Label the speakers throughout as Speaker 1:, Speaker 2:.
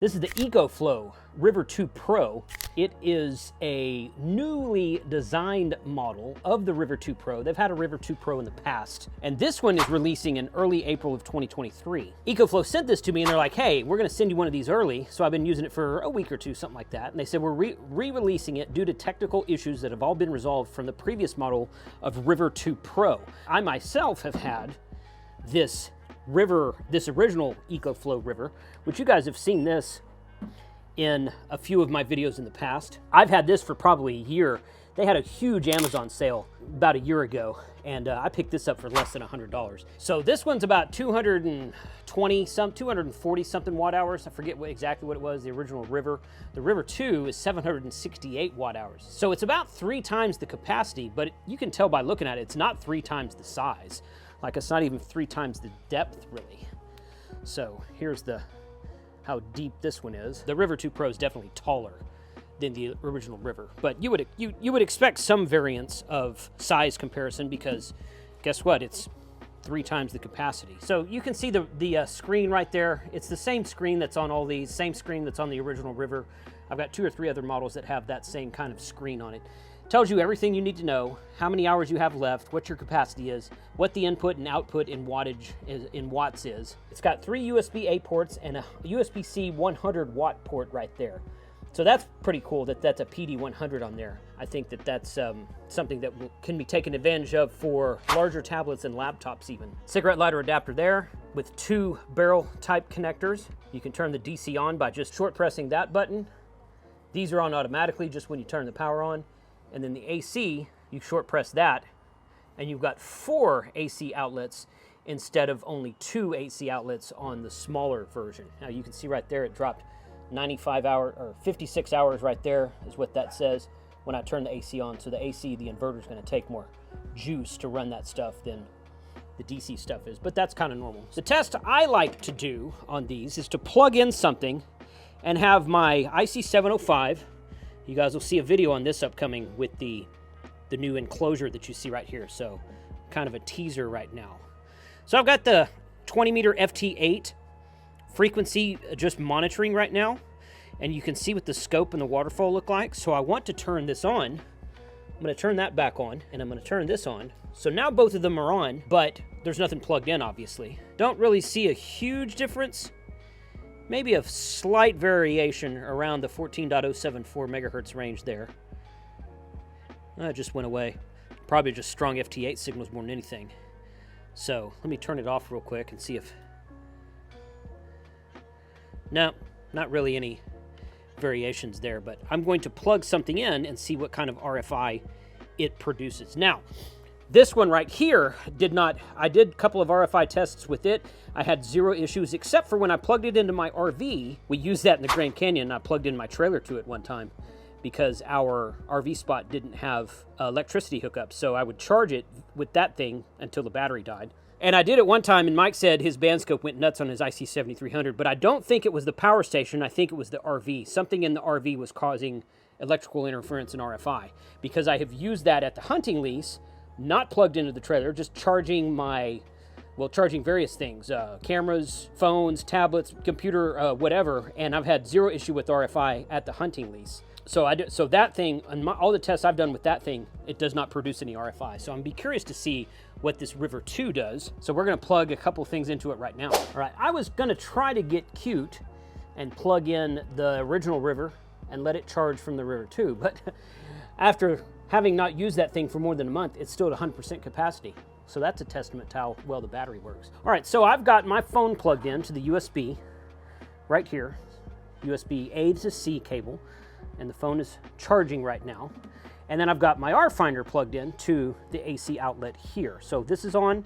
Speaker 1: This is the Ecoflow River 2 Pro. It is a newly designed model of the River 2 Pro. They've had a River 2 Pro in the past, and this one is releasing in early April of 2023. Ecoflow sent this to me and they're like, hey, we're gonna send you one of these early. So I've been using it for a week or two, something like that. And they said, we're re-releasing it due to technical issues that have all been resolved from the previous model of River 2 Pro. I myself have had this original Ecoflow River, which you guys have seen this in a few of my videos in the past. I've had this for probably a year. They had a huge Amazon sale about a year ago, and I picked this up for less than $100. So this one's about 240 something watt hours. I forget exactly what it was, the original River. The River 2 is 768 watt hours. So it's about 3 times the capacity, but you can tell by looking at it, it's not 3 times the size. Like, it's not even 3 times the depth, really. So here's how deep this one is. The River 2 Pro is definitely taller than the original River, but you would expect some variance of size comparison, because guess what? It's 3 times the capacity. So you can see the screen right there. It's the same screen that's on all these, same screen that's on the original River. I've got 2 or 3 other models that have that same kind of screen on it. Tells you everything you need to know, how many hours you have left, what your capacity is, what the input and output in wattage in watts is. It's got 3 USB-A ports and a USB-C 100 watt port right there. So that's pretty cool that that's a PD100 on there. I think that that's something that can be taken advantage of for larger tablets and laptops even. Cigarette lighter adapter there with 2 barrel type connectors. You can turn the DC on by just short pressing that button. These are on automatically just when you turn the power on. And then the AC, you short press that, and you've got 4 AC outlets instead of only 2 AC outlets on the smaller version. Now you can see right there, it dropped 56 hours right there is what that says when I turn the AC on. So the AC, the inverter is going to take more juice to run that stuff than the DC stuff is, but that's kind of normal. The test I like to do on these is to plug in something and have my IC705. You guys will see a video on this upcoming with the new enclosure that you see right here. So kind of a teaser right now. So I've got the 20 meter FT8 frequency just monitoring right now. And you can see what the scope and the waterfall look like. So I want to turn this on. I'm going to turn that back on, and I'm going to turn this on. So now both of them are on, but there's nothing plugged in, obviously. Don't really see a huge difference. Maybe a slight variation around the 14.074 megahertz range there. It just went away. Probably just strong FT8 signals more than anything. So let me turn it off real quick and see if... No, not really any variations there, but I'm going to plug something in and see what kind of RFI it produces. Now, this one right here I did a couple of RFI tests with it. I had 0 issues, except for when I plugged it into my RV. We used that in the Grand Canyon, and I plugged in my trailer to it one time because our RV spot didn't have electricity hookup. So I would charge it with that thing until the battery died. And I did it one time, and Mike said his band scope went nuts on his IC7300, but I don't think it was the power station. I think it was the RV. Something in the RV was causing electrical interference in RFI, because I have used that at the hunting lease, not plugged into the trailer, just charging charging various things, cameras, phones, tablets, computer, whatever, and I've had 0 issue with RFI at the hunting lease. So that thing, and all the tests I've done with that thing, it does not produce any RFI. So I'm be curious to see what this River 2 does. So we're gonna plug a couple things into it right now. All right, I was gonna try to get cute and plug in the original River and let it charge from the River 2, but after having not used that thing for more than a month, it's still at 100% capacity. So that's a testament to how well the battery works. All right, so I've got my phone plugged in to the USB right here, USB A to C cable, and the phone is charging right now. And then I've got my R finder plugged in to the AC outlet here. So this is on,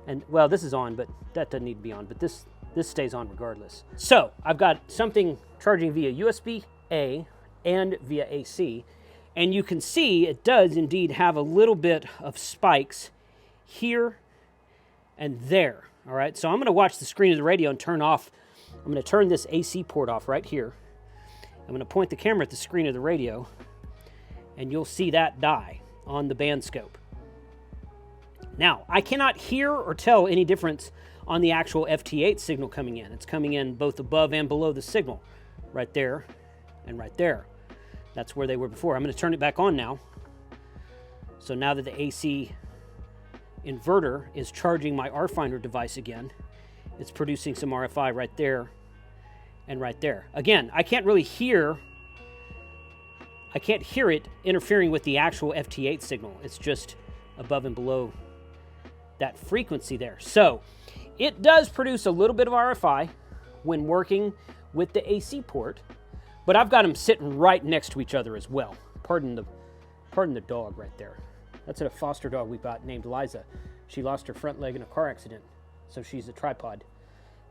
Speaker 1: and well, this is on, but that doesn't need to be on, but this stays on regardless. So I've got something charging via USB A and via AC. And you can see it does indeed have a little bit of spikes here and there. All right, so I'm going to watch the screen of the radio and turn I'm going to turn this AC port off right here. I'm going to point the camera at the screen of the radio, and you'll see that die on the band scope. Now, I cannot hear or tell any difference on the actual FT8 signal coming in. It's coming in both above and below the signal. right there, and right there. That's where they were before. I'm going to turn it back on now. So now that the AC inverter is charging my RFinder device again, it's producing some RFI right there and right there. Again, I can't hear it interfering with the actual FT8 signal. It's just above and below that frequency there. So it does produce a little bit of RFI when working with the AC port, but I've got them sitting right next to each other as well. Pardon the dog right there. That's a foster dog we got named Liza. She lost her front leg in a car accident, so she's a tripod.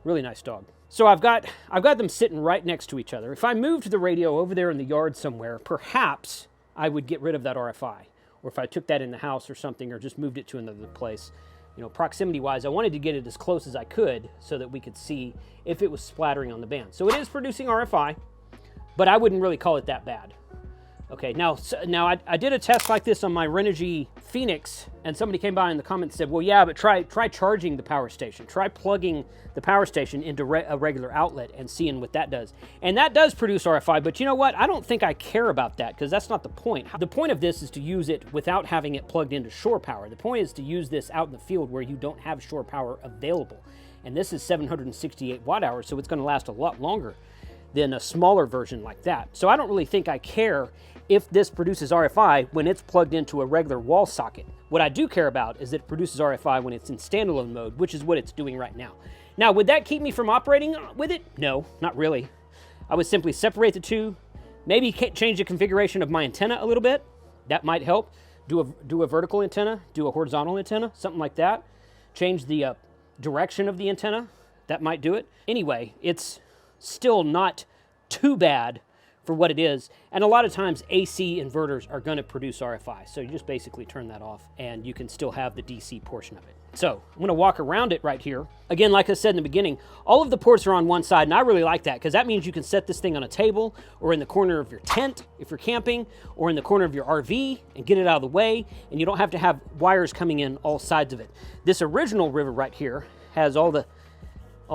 Speaker 1: Really nice dog. So I've got them sitting right next to each other. If I moved the radio over there in the yard somewhere, perhaps I would get rid of that RFI. Or if I took that in the house or something, or just moved it to another place. You know, proximity-wise, I wanted to get it as close as I could so that we could see if it was splattering on the band. So it is producing RFI, but I wouldn't really call it that bad. Okay, now I did a test like this on my Renogy Phoenix, and somebody came by in the comments and said, well, yeah, but try charging the power station. Try plugging the power station into a regular outlet and seeing what that does. And that does produce RFI, but you know what? I don't think I care about that because that's not the point. The point of this is to use it without having it plugged into shore power. The point is to use this out in the field where you don't have shore power available. And this is 768 watt hours, so it's going to last a lot longer than a smaller version like that. So I don't really think I care if this produces RFI when it's plugged into a regular wall socket. What I do care about is that it produces RFI when it's in standalone mode, which is what it's doing right now. Now, would that keep me from operating with it? No, not really. I would simply separate the two, maybe change the configuration of my antenna a little bit. That might help. Do a vertical antenna, do a horizontal antenna, something like that. Change the direction of the antenna. That might do it. Anyway, it's still not too bad for what it is. And a lot of times AC inverters are going to produce RFI. So you just basically turn that off and you can still have the DC portion of it. So I'm going to walk around it right here. Again, like I said in the beginning, all of the ports are on one side, and I really like that because that means you can set this thing on a table or in the corner of your tent if you're camping, or in the corner of your RV and get it out of the way, and you don't have to have wires coming in all sides of it. This original River right here has all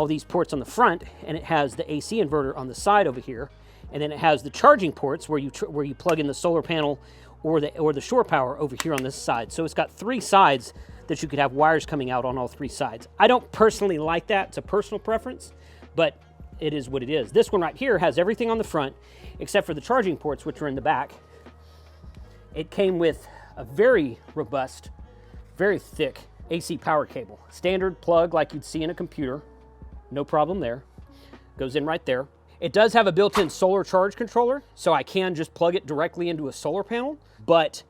Speaker 1: these ports on the front, and it has the AC inverter on the side over here. And then it has the charging ports where you plug in the solar panel or the shore power over here on this side. So it's got three sides that you could have wires coming out on all three sides. I don't personally like that. It's a personal preference, but it is what it is. This one right here has everything on the front except for the charging ports, which are in the back. It came with a very robust, very thick AC power cable. Standard plug like you'd see in a computer. No problem there. Goes in right there. It does have a built-in solar charge controller, so I can just plug it directly into a solar panel, but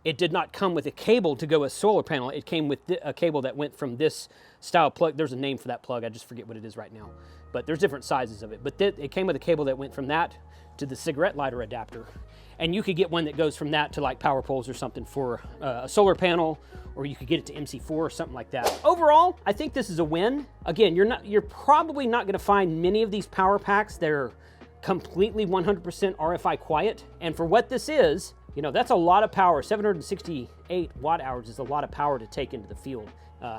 Speaker 1: it did not come with a cable to go with a solar panel. It came with a cable that went from this style plug. There's a name for that plug. I just forget what it is right now, but there's different sizes of it. But it came with a cable that went from that to the cigarette lighter adapter. And you could get one that goes from that to like power poles or something for a solar panel, or you could get it to MC4 or something like that. Overall, I think this is a win. Again, you're probably not gonna find many of these power packs that are completely 100% RFI quiet. And for what this is, you know, that's a lot of power. 768 watt hours is a lot of power to take into the field,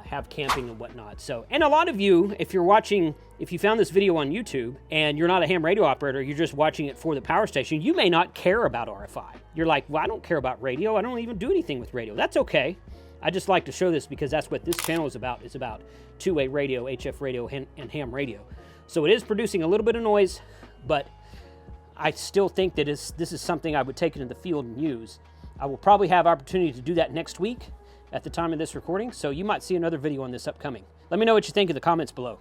Speaker 1: have camping and whatnot. So, and a lot of you, if you found this video on YouTube and you're not a ham radio operator, you're just watching it for the power station, you may not care about RFI. You're like, well, I don't care about radio. I don't even do anything with radio. That's okay. I just like to show this because that's what this channel is about. It's about two-way radio, HF radio, and ham radio. So it is producing a little bit of noise, but I still think that this is something I would take into the field and use. I will probably have opportunity to do that next week at the time of this recording, so you might see another video on this upcoming. Let me know what you think in the comments below.